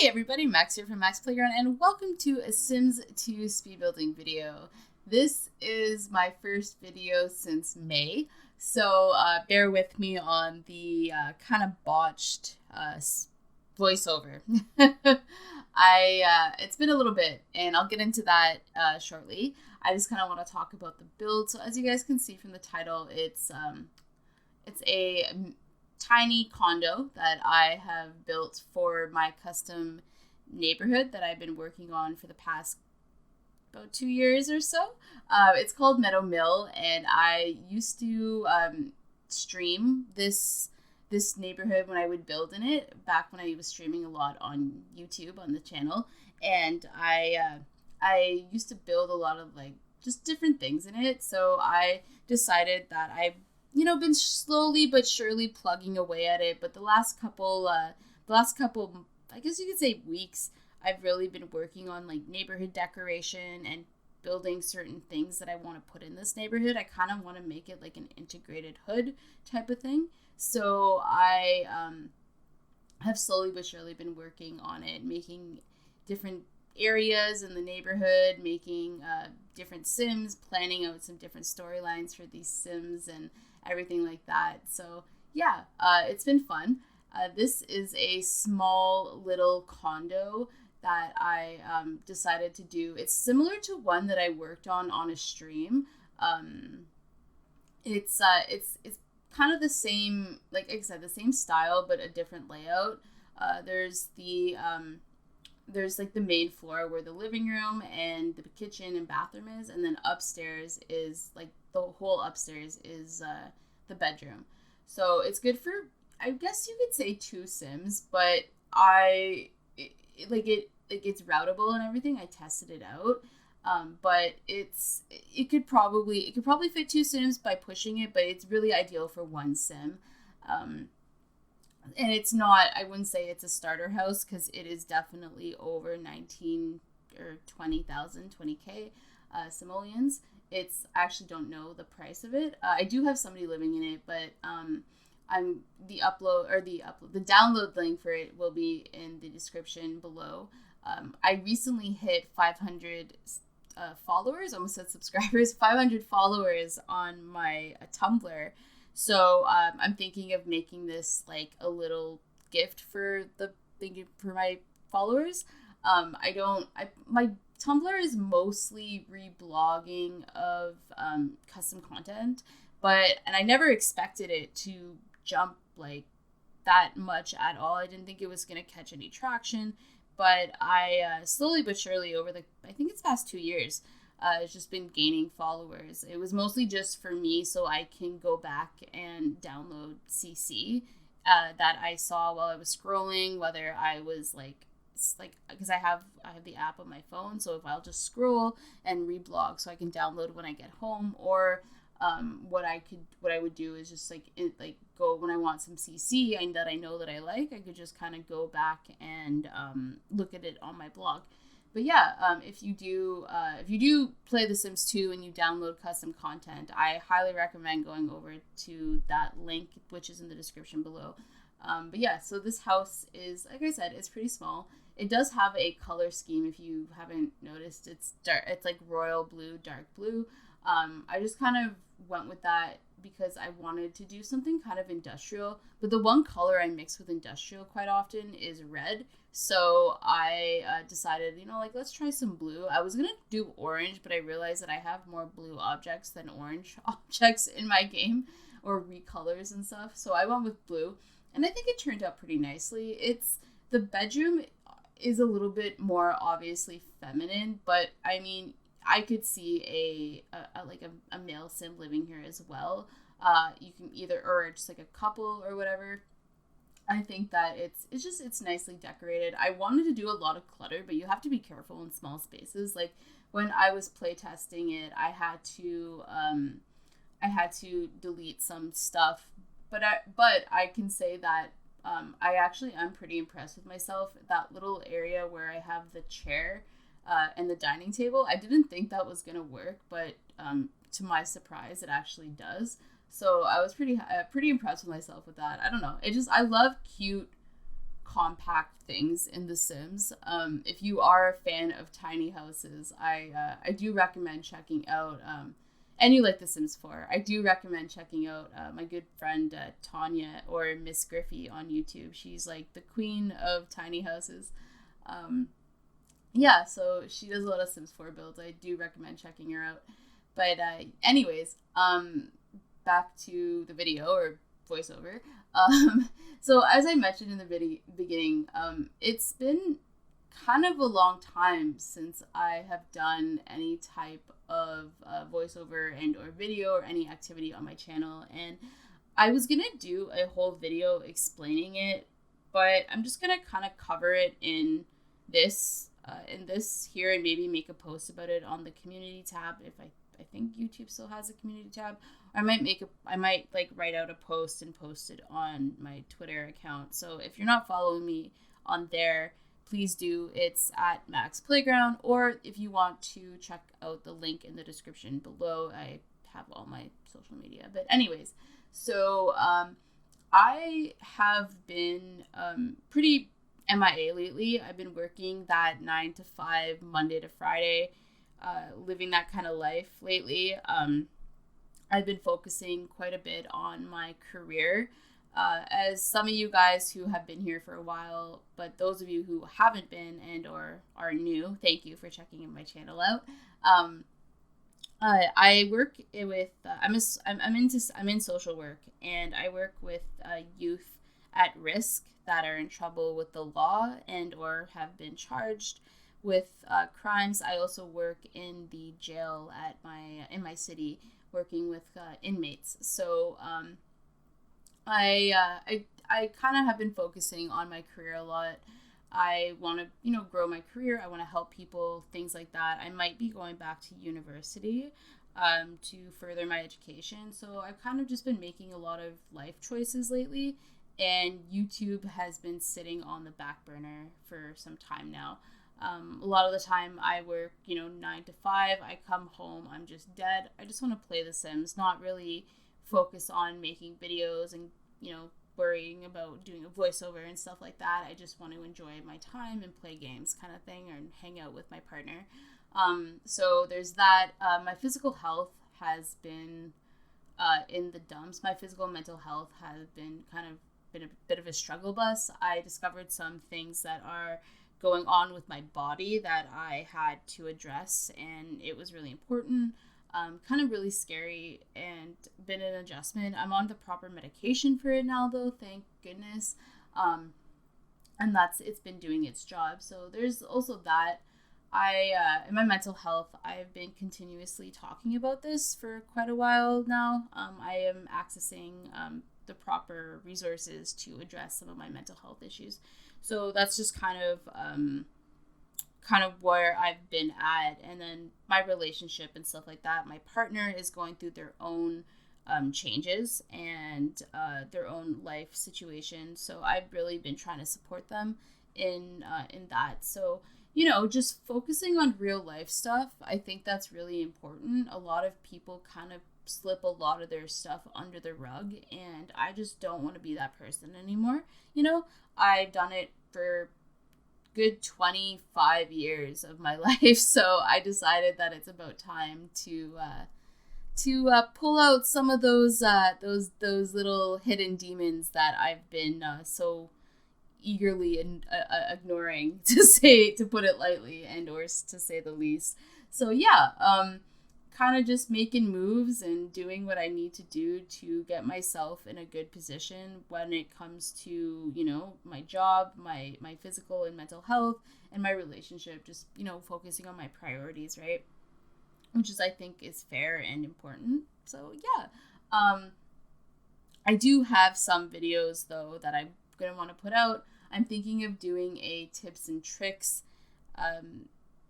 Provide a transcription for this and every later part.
Hey everybody, Max here from MaksPlayground, and welcome to a Sims 2 speed building video. This is my first video since May, so bear with me on the kind of botched voiceover. It's been a little bit, and I'll get into that shortly. I just kind of want to talk about the build. So as you guys can see from the title, it's a tiny condo that I have built for my custom neighborhood that I've been working on for the past about 2 years or so. It's called Meadow Mill, and I used to stream this neighborhood when I would build in it back when I was streaming a lot on YouTube on the channel, and I used to build a lot of like just different things in it. So I decided that I been slowly but surely plugging away at it. But the last couple, I guess you could say weeks, I've really been working on like neighborhood decoration and building certain things that I want to put in this neighborhood. I kind of want to make it like an integrated hood type of thing. So I have slowly but surely been working on it, making different areas in the neighborhood, making different Sims, planning out some different storylines for these Sims and everything like that. So yeah, it's been fun. This is a small little condo that I decided to do. It's similar to one that I worked on a stream. It's kind of the same, like I said, the same style but a different layout. There's like the main floor where the living room and the kitchen and bathroom is, and then upstairs is like the whole upstairs is the bedroom. So it's good for, I guess you could say, 2 Sims, but it's routable and everything. I tested it out, but it could probably fit 2 Sims by pushing it, but it's really ideal for 1 Sim. And it's not, I wouldn't say it's a starter house, because it is definitely over 19 or 20,000, 20K simoleons. I actually don't know the price of it. I do have somebody living in it, but the download link for it will be in the description below. I recently hit 500 followers, almost said subscribers, 500 followers on my Tumblr. So I'm thinking of making this like a little gift for my followers. My Tumblr is mostly reblogging of custom content, and I never expected it to jump like that much at all. I didn't think it was gonna catch any traction, but I slowly but surely over I think it's past 2 years. It's just been gaining followers. It was mostly just for me so I can go back and download CC that I saw while I was scrolling, whether I was like because I have the app on my phone, so if I'll just scroll and reblog so I can download when I get home, or what I would do is just go when I want some CC and that I know that I could just kind of go back and look at it on my blog. But yeah, if you do play The Sims 2 and you download custom content, I highly recommend going over to that link, which is in the description below. But yeah, so this house is, like I said, it's pretty small. It does have a color scheme, if you haven't noticed. It's dark. It's like royal blue, dark blue. I just kind of went with that because I wanted to do something kind of industrial. But the one color I mix with industrial quite often is red. So I decided, let's try some blue. I was going to do orange, but I realized that I have more blue objects than orange objects in my game, or recolors and stuff. So I went with blue, and I think it turned out pretty nicely. The bedroom is a little bit more obviously feminine, but I mean, I could see a male Sim living here as well. You can either, or just like a couple or whatever. I think that it's nicely decorated. I wanted to do a lot of clutter, but you have to be careful in small spaces. Like when I was playtesting it, I had to delete some stuff, but I can say that I actually am pretty impressed with myself. That little area where I have the chair and the dining table, I didn't think that was gonna work, but to my surprise, it actually does. So I was pretty impressed with myself with that. I don't know. I love cute compact things in The Sims. If you are a fan of tiny houses, I do recommend checking out, and you like The Sims 4, I do recommend checking out my good friend Tanya, or Miss Griffey on YouTube. She's like the queen of tiny houses. Yeah, so she does a lot of Sims 4 builds. I do recommend checking her out. But anyways, back to the video or voiceover. So as I mentioned in the beginning, it's been kind of a long time since I have done any type of voiceover and or video or any activity on my channel, and I was gonna do a whole video explaining it, but I'm just gonna kind of cover it in this here, and maybe make a post about it on the community tab if I think YouTube still has a community tab. I might like write out a post and post it on my Twitter account. So if you're not following me on there, please do. It's at MaksPlayground, or if you want to check out the link in the description below, I have all my social media. But anyways, so I have been pretty MIA lately. I've been working that 9 to 5 Monday to Friday, living that kind of life lately. I've been focusing quite a bit on my career. As some of you guys who have been here for a while, but those of you who haven't been and or are new, thank you for checking my channel out. I work with I'm in social work, and I work with youth at risk that are in trouble with the law and or have been charged with crimes. I also work in the jail in my city, working with inmates. So I kind of have been focusing on my career a lot. I want to, grow my career. I want to help people, things like that. I might be going back to university to further my education. So I've kind of just been making a lot of life choices lately, and YouTube has been sitting on the back burner for some time now. A lot of the time I work, 9 to 5. I come home, I'm just dead. I just want to play The Sims, not really focus on making videos and, worrying about doing a voiceover and stuff like that. I just want to enjoy my time and play games kind of thing, or hang out with my partner. So there's that. My physical health has been in the dumps. My physical and mental health has been a bit of a struggle bus. I discovered some things that are going on with my body that I had to address, and it was really important. Kind of really scary, and been an adjustment. I'm on the proper medication for it now, though, thank goodness. And it's been doing its job. So there's also that. In my mental health, I've been continuously talking about this for quite a while now. I am accessing the proper resources to address some of my mental health issues. So that's just kind of where I've been at. And then my relationship and stuff like that, my partner is going through their own changes and their own life situation. So I've really been trying to support them in that. So, just focusing on real life stuff, I think that's really important. A lot of people kind of slip a lot of their stuff under the rug, and I just don't want to be that person anymore. I've done it for good 25 years of my life, so I decided that it's about time to pull out some of those little hidden demons that I've been so eagerly ignoring, to put it lightly, and or to say the least. So yeah, kind of just making moves and doing what I need to do to get myself in a good position when it comes to, my job, my physical and mental health, and my relationship. Just, focusing on my priorities, right? Which is, I think, is fair and important. So yeah, I do have some videos though that I'm gonna want to put out. I'm thinking of doing a tips and tricks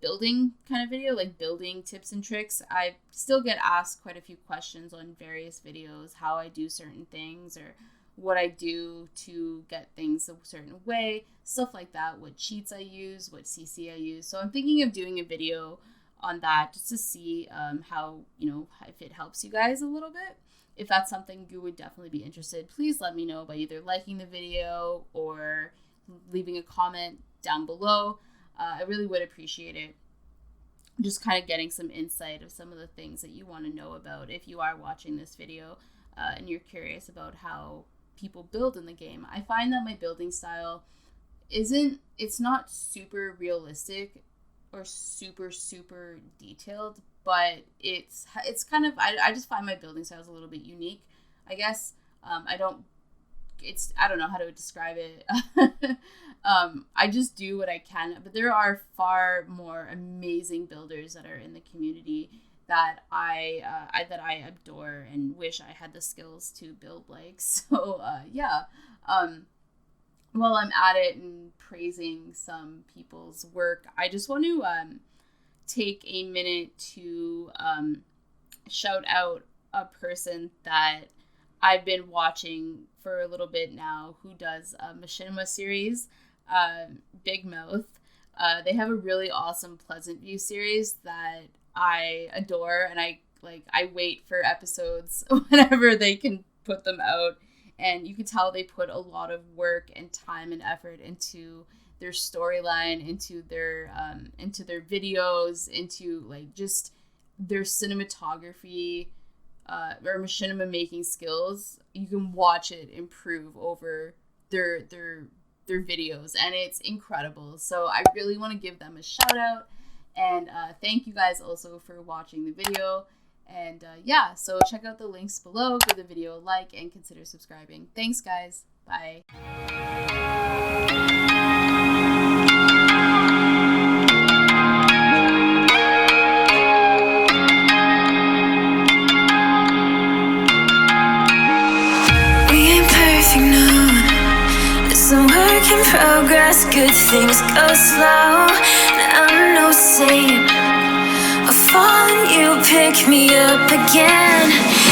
building kind of video, like building tips and tricks. I still get asked quite a few questions on various videos, how I do certain things or what I do to get things a certain way, stuff like that, what cheats I use, what CC I use. So I'm thinking of doing a video on that just to see how, if it helps you guys a little bit. If that's something you would definitely be interested, please let me know by either liking the video or leaving a comment down below. I really would appreciate it. Just kind of getting some insight of some of the things that you want to know about if you are watching this video and you're curious about how people build in the game. I find that my building style it's not super realistic or super detailed, but it's kind of, I just find my building style is a little bit unique, I guess. I don't know how to describe it. I just do what I can, but there are far more amazing builders that are in the community that I adore and wish I had the skills to build like. So yeah. While I'm at it and praising some people's work, I just want to take a minute to shout out a person that I've been watching for a little bit now, who does a machinima series, Big Mouth. They have a really awesome Pleasant View series that I adore, and I wait for episodes whenever they can put them out. And you can tell they put a lot of work and time and effort into their storyline, into their videos, into like just their cinematography or machinima making skills. You can watch it improve over their videos, and it's incredible. So I really want to give them a shout out, and thank you guys also for watching the video. And yeah, so check out the links below, give the video a like, and consider subscribing. Thanks, guys. Bye. We ain't perfect, no. It's a work in progress. Good things go slow. I'm no saint. I fall and you pick me up again.